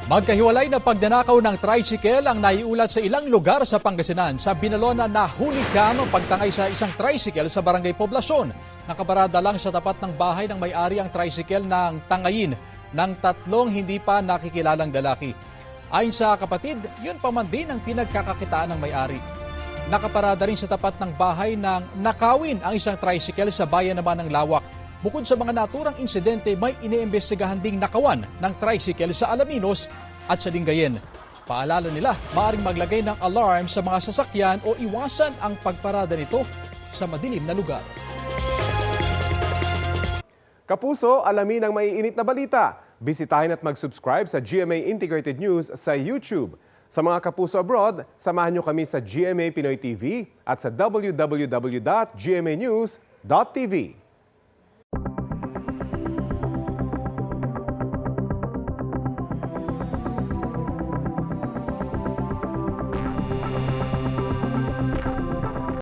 Magkahiwalay na pagnanakaw ng tricycle ang naiulat sa ilang lugar sa Pangasinan. Sa Binalona na huli cam ang pagtangay sa isang tricycle sa Barangay Poblasyon. Nakaparada lang sa tapat ng bahay ng may-ari ang tricycle ng tangayin ng tatlong hindi pa nakikilalang lalaki. Ayon sa kapatid, yun pa man din ang pinagkakakitaan ng may-ari. Nakaparada rin sa tapat ng bahay ng nakawin ang isang tricycle sa bayan naman ng Lawak. Bukod sa mga naturang insidente, may iniimbestigahan ding nakawan ng tricycle sa Alaminos at sa Lingayen. Paalala nila, maaaring maglagay ng alarm sa mga sasakyan o iwasan ang pagparada nito sa madilim na lugar. Kapuso, alamin ang maiinit na balita. Bisitahin at mag-subscribe sa GMA Integrated News sa YouTube. Sa mga kapuso abroad, samahan nyo kami sa GMA Pinoy TV at sa www.gmanews.tv.